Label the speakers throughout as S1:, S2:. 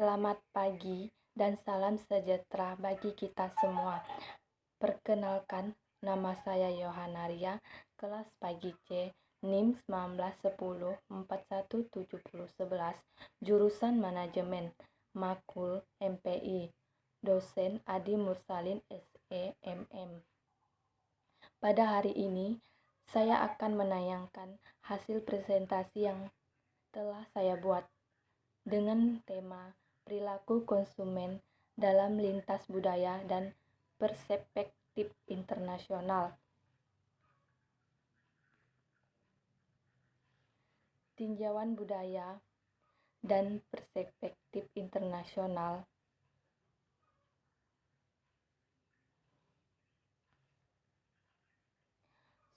S1: Selamat pagi dan salam sejahtera bagi kita semua. Perkenalkan, nama saya Yohanaria, kelas pagi C, NIM 1910417011, jurusan Manajemen, Makul MPI, dosen Adi Mursalin SEMM. Pada hari ini, saya akan menayangkan hasil presentasi yang telah saya buat dengan tema perilaku konsumen dalam lintas budaya dan perspektif internasional. Tinjauan budaya dan perspektif internasional.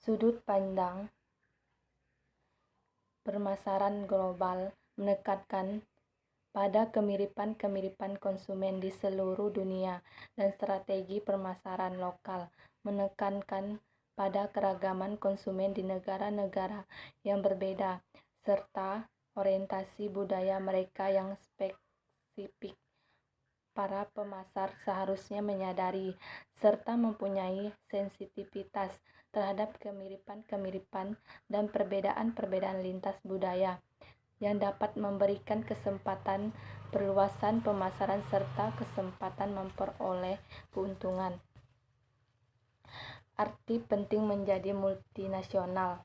S1: Sudut pandang permasalahan global menekankan pada kemiripan-kemiripan konsumen di seluruh dunia dan strategi permasalahan lokal menekankan pada keragaman konsumen di negara-negara yang berbeda serta orientasi budaya mereka yang spesifik. Para pemasar seharusnya menyadari serta mempunyai sensitivitas terhadap kemiripan-kemiripan dan perbedaan-perbedaan lintas budaya yang dapat memberikan kesempatan perluasan pemasaran serta kesempatan memperoleh keuntungan. Arti penting menjadi multinasional.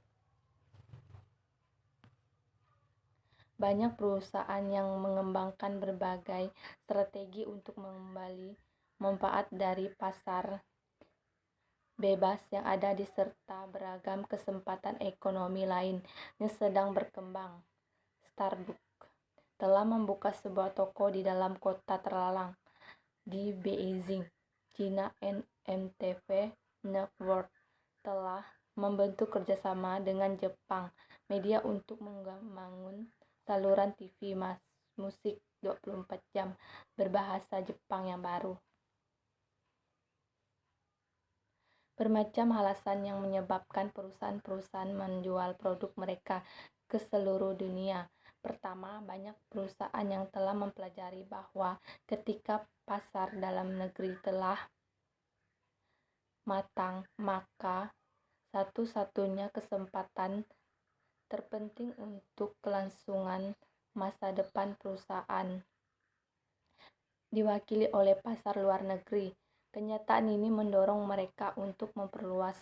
S1: Banyak perusahaan yang mengembangkan berbagai strategi untuk mengembali manfaat dari pasar bebas yang ada di serta beragam kesempatan ekonomi lain yang sedang berkembang. Starbucks telah membuka sebuah toko di dalam kota terlarang di Beijing, China. NMTV Network telah membentuk kerjasama dengan Jepang Media untuk membangun saluran TV musik 24 jam berbahasa Jepang yang baru. Bermacam alasan yang menyebabkan perusahaan-perusahaan menjual produk mereka ke seluruh dunia. Pertama, banyak perusahaan yang telah mempelajari bahwa ketika pasar dalam negeri telah matang, maka satu-satunya kesempatan terpenting untuk kelangsungan masa depan perusahaan diwakili oleh pasar luar negeri. Kenyataan ini mendorong mereka untuk memperluas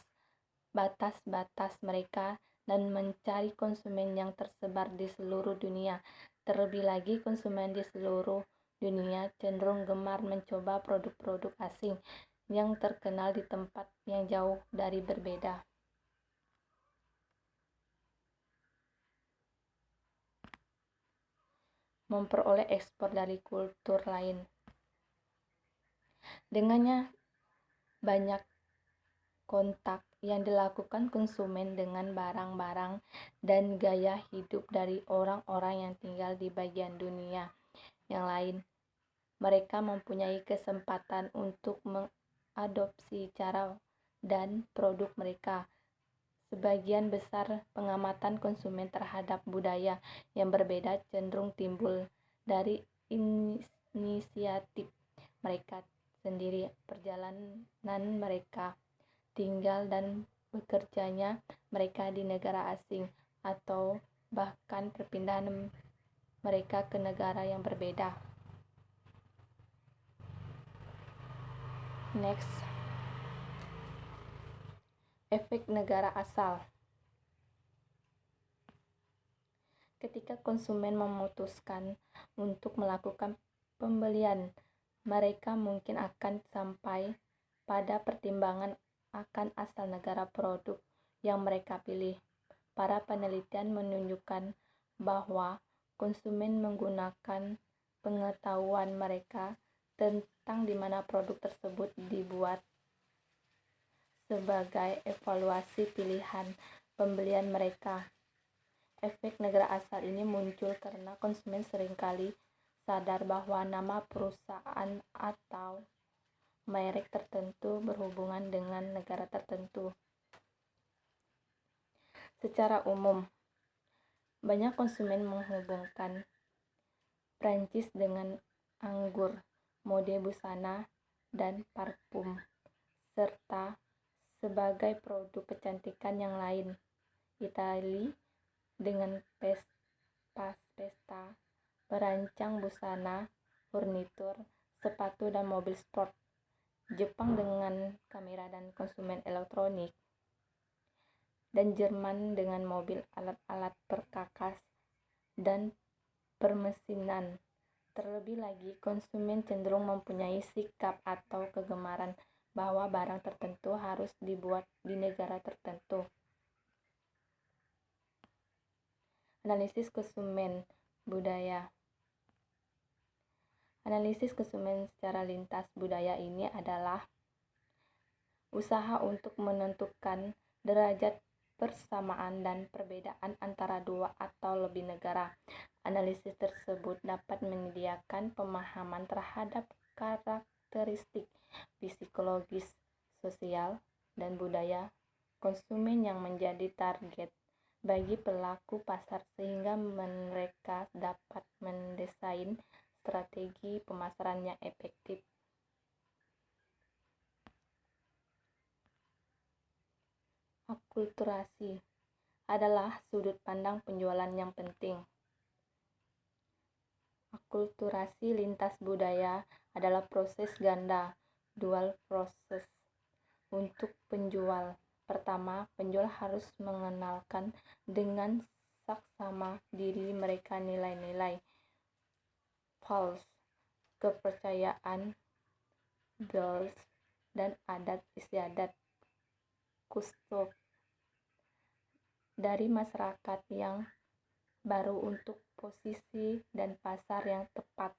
S1: batas-batas mereka dan mencari konsumen yang tersebar di seluruh dunia. Terlebih lagi, konsumen di seluruh dunia cenderung gemar mencoba produk-produk asing yang terkenal di tempat yang jauh dari berbeda. Memperoleh ekspor dari kultur lain. Dengannya banyak kontak yang dilakukan konsumen dengan barang-barang dan gaya hidup dari orang-orang yang tinggal di bagian dunia yang lain. Mereka mempunyai kesempatan untuk mengadopsi cara dan produk mereka. Sebagian besar pengamatan konsumen terhadap budaya yang berbeda cenderung timbul dari inisiatif mereka sendiri, perjalanan mereka tinggal dan bekerjanya mereka di negara asing, atau bahkan perpindahan mereka ke negara yang berbeda. Next, efek negara asal. Ketika konsumen memutuskan untuk melakukan pembelian, mereka mungkin akan sampai pada pertimbangan akan asal negara produk yang mereka pilih. Para penelitian menunjukkan bahwa konsumen menggunakan pengetahuan mereka tentang di mana produk tersebut dibuat sebagai evaluasi pilihan pembelian mereka. Efek negara asal ini muncul karena konsumen seringkali sadar bahwa nama perusahaan atau merek tertentu berhubungan dengan negara tertentu. Secara umum, banyak konsumen menghubungkan Prancis dengan anggur, mode busana, dan parfum, serta sebagai produk kecantikan yang lain. Italia dengan pesta perancang busana, furnitur, sepatu, dan mobil sport. Jepang dengan kamera dan konsumen elektronik, dan Jerman dengan mobil, alat-alat perkakas, dan permesinan. Terlebih lagi, konsumen cenderung mempunyai sikap atau kegemaran bahwa barang tertentu harus dibuat di negara tertentu. Analisis konsumen budaya. Analisis konsumen secara lintas budaya ini adalah usaha untuk menentukan derajat persamaan dan perbedaan antara dua atau lebih negara. Analisis tersebut dapat menyediakan pemahaman terhadap karakteristik psikologis, sosial, dan budaya konsumen yang menjadi target bagi pelaku pasar sehingga mereka dapat mendesain strategi pemasaran yang efektif. Akulturasi adalah sudut pandang penjualan yang penting. Akulturasi lintas budaya adalah proses ganda, dual proses untuk penjual. Pertama, penjual harus mengenalkan dengan saksama diri mereka nilai-nilai false, kepercayaan, beliefs, dan adat istiadat custom dari masyarakat yang baru untuk posisi dan pasar yang tepat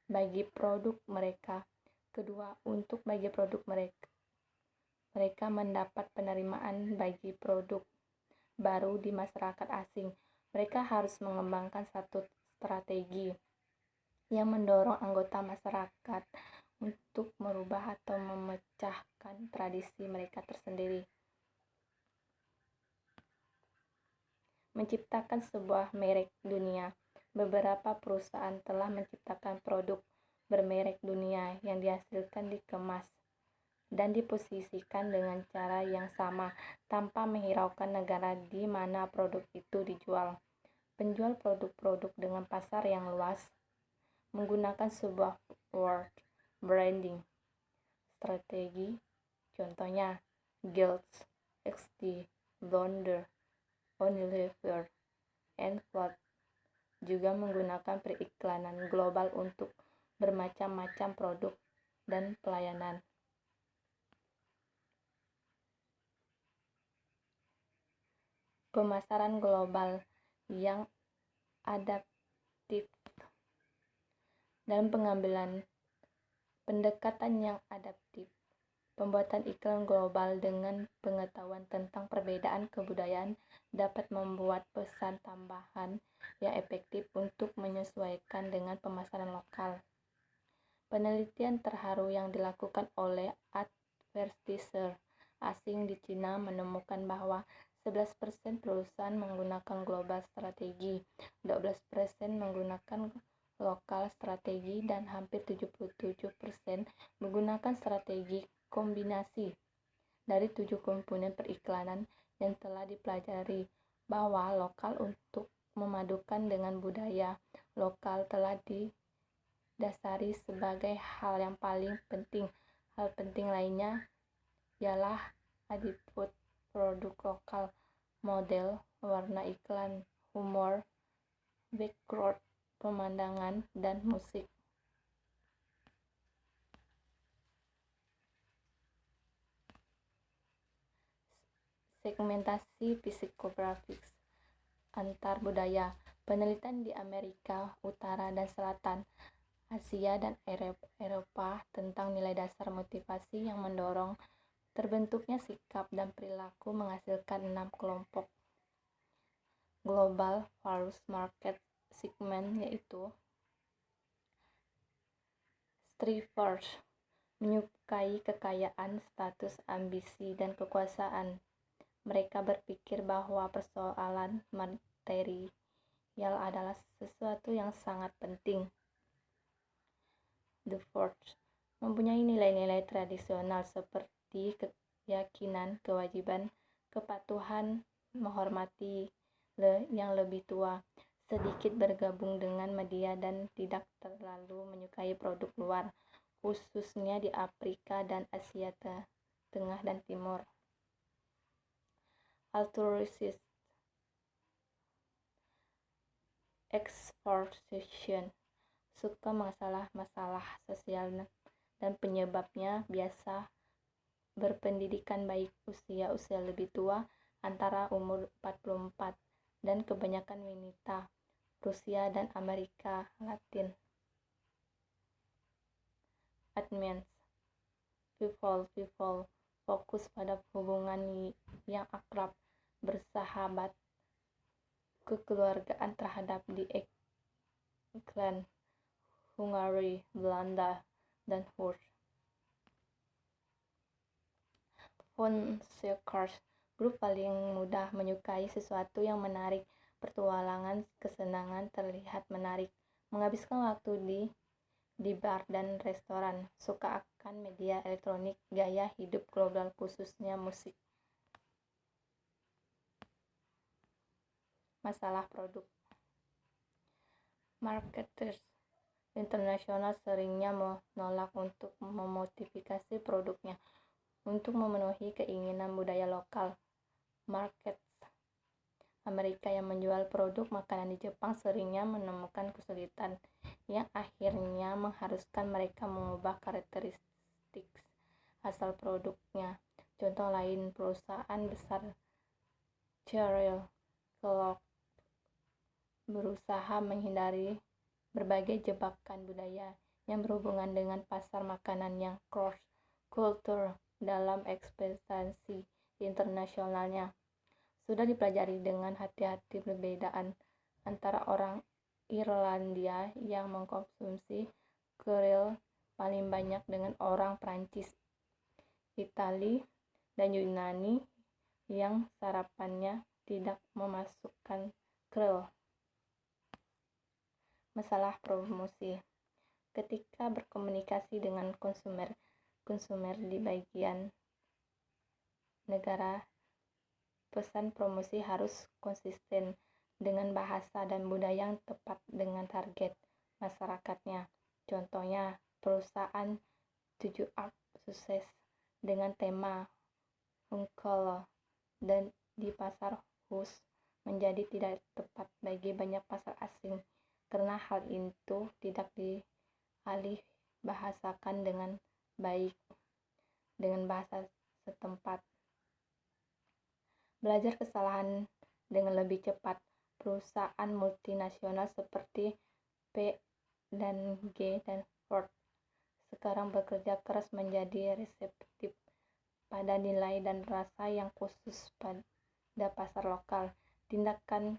S1: bagi produk mereka. Kedua, untuk bagi produk mereka mendapat penerimaan bagi produk baru di masyarakat asing. Mereka harus mengembangkan satu strategi yang mendorong anggota masyarakat untuk merubah atau memecahkan tradisi mereka tersendiri. Menciptakan sebuah merek dunia. Beberapa perusahaan telah menciptakan produk bermerek dunia yang dihasilkan, dikemas, dan diposisikan dengan cara yang sama tanpa menghiraukan negara di mana produk itu dijual. Penjual produk-produk dengan pasar yang luas menggunakan sebuah word branding strategi, contohnya Guilds, XD, Blunder, Unilever, and Flood, juga menggunakan periklanan global untuk bermacam-macam produk dan pelayanan. Pemasaran global yang adaptif. Dalam pengambilan pendekatan yang adaptif, pembuatan iklan global dengan pengetahuan tentang perbedaan kebudayaan dapat membuat pesan tambahan yang efektif untuk menyesuaikan dengan pemasaran lokal. Penelitian terharu yang dilakukan oleh advertiser asing di Cina menemukan bahwa 11% perusahaan menggunakan global strategi, 12% menggunakan lokal strategi, dan hampir 77% menggunakan strategi kombinasi. Dari 7 komponen periklanan yang telah dipelajari, bahwa lokal untuk memadukan dengan budaya lokal telah didasari sebagai hal yang paling penting. Hal penting lainnya ialah atribut produk lokal, model, warna iklan, humor, background, pemandangan, dan musik. Segmentasi psikografis antar budaya. Penelitian di Amerika Utara dan Selatan, Asia, dan Eropa tentang nilai dasar motivasi yang mendorong terbentuknya sikap dan perilaku menghasilkan 6 kelompok global values market segment, yaitu strivers, menyukai kekayaan, status, ambisi, dan kekuasaan. Mereka berpikir bahwa persoalan material adalah sesuatu yang sangat penting. the Fourth mempunyai nilai-nilai tradisional seperti keyakinan, kewajiban, kepatuhan, menghormati yang lebih tua, sedikit bergabung dengan media dan tidak terlalu menyukai produk luar, khususnya di Afrika dan Asia Tengah dan Timur. Altruistic exploitation suka masalah sosial dan penyebabnya biasa berpendidikan baik, usia lebih tua antara umur 44 dan kebanyakan wanita Rusia dan Amerika Latin. Advanced people fokus pada hubungan yang akrab, bersahabat, kekeluargaan terhadap di England, Hungary, Belanda, dan Hurs. Fun-seekers, grup paling mudah menyukai sesuatu yang menarik, petualangan, kesenangan terlihat menarik, menghabiskan waktu di bar dan restoran, suka akan media elektronik, gaya hidup global khususnya musik. Masalah produk. Marketers internasional seringnya menolak untuk memodifikasi produknya untuk memenuhi keinginan budaya lokal. Markets Amerika yang menjual produk makanan di Jepang seringnya menemukan kesulitan yang akhirnya mengharuskan mereka mengubah karakteristik asal produknya. Contoh lain, perusahaan besar Cereal Kellogg berusaha menghindari berbagai jebakan budaya yang berhubungan dengan pasar makanan yang cross-culture dalam ekspansi internasionalnya. Sudah dipelajari dengan hati-hati perbedaan antara orang Irlandia yang mengkonsumsi cereal paling banyak dengan orang Prancis, Itali, dan Yunani yang sarapannya tidak memasukkan cereal. Masalah promosi. Ketika berkomunikasi dengan konsumer di bagian negara, pesan promosi harus konsisten dengan bahasa dan budaya yang tepat dengan target masyarakatnya. Contohnya, perusahaan 7-Up sukses dengan tema Uncle dan di pasar Hus menjadi tidak tepat bagi banyak pasar asing karena hal itu tidak dialih bahasakan dengan baik dengan bahasa setempat. Belajar kesalahan dengan lebih cepat. Perusahaan multinasional seperti P dan G dan Ford sekarang bekerja keras menjadi reseptif pada nilai dan rasa yang khusus pada pasar lokal. Tindakan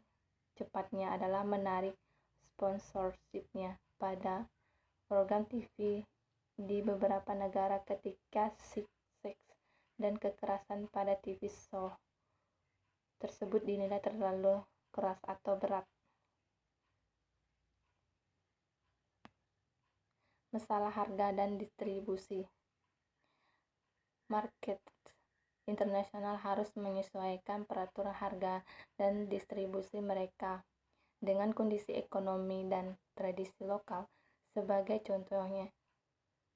S1: cepatnya adalah menarik sponsorshipnya pada program TV di beberapa negara ketika seks dan kekerasan pada TV show tersebut dinilai terlalu keras atau berat. Masalah harga dan distribusi. Market internasional harus menyesuaikan peraturan harga dan distribusi mereka dengan kondisi ekonomi dan tradisi lokal. Sebagai contohnya,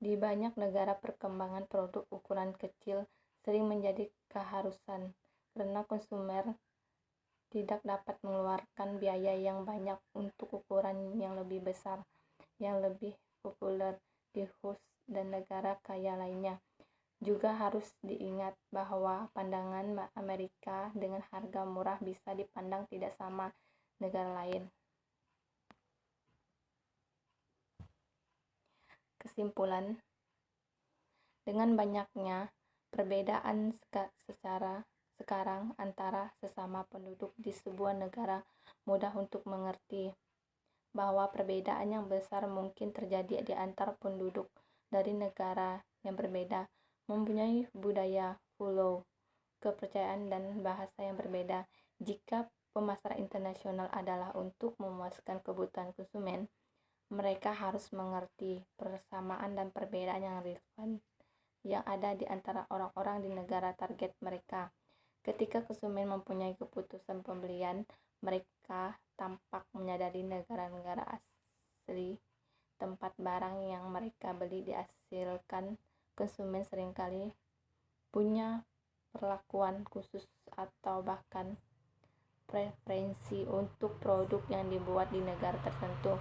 S1: di banyak negara perkembangan produk ukuran kecil sering menjadi keharusan karena konsumer tidak dapat mengeluarkan biaya yang banyak untuk ukuran yang lebih besar, yang lebih populer di Hus dan negara kaya lainnya. Juga harus diingat bahwa pandangan Amerika dengan harga murah bisa dipandang tidak sama negara lain. Kesimpulan, dengan banyaknya perbedaan sekarang antara sesama penduduk di sebuah negara, mudah untuk mengerti bahwa perbedaan yang besar mungkin terjadi di antara penduduk dari negara yang berbeda, mempunyai budaya, pulau, kepercayaan, dan bahasa yang berbeda. Jika pemasaran internasional adalah untuk memuaskan kebutuhan konsumen, Mereka harus mengerti persamaan dan perbedaan yang relevan yang ada di antara orang-orang di negara target mereka. Ketika konsumen mempunyai keputusan pembelian, mereka tampak menyadari negara-negara asli tempat barang yang mereka beli dihasilkan. Konsumen seringkali punya perlakuan khusus atau bahkan preferensi untuk produk yang dibuat di negara tertentu.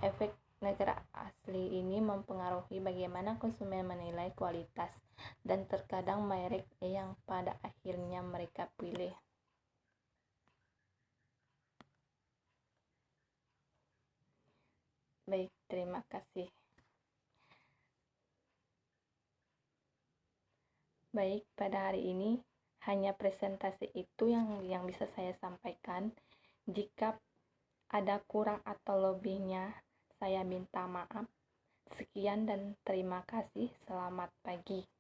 S1: Efek negara asli ini mempengaruhi bagaimana konsumen menilai kualitas dan terkadang merek yang pada akhirnya mereka pilih. Baik, terima kasih. Baik, pada hari ini hanya presentasi itu yang bisa saya sampaikan. Jika ada kurang atau lebihnya, saya minta maaf. Sekian dan terima kasih. Selamat pagi.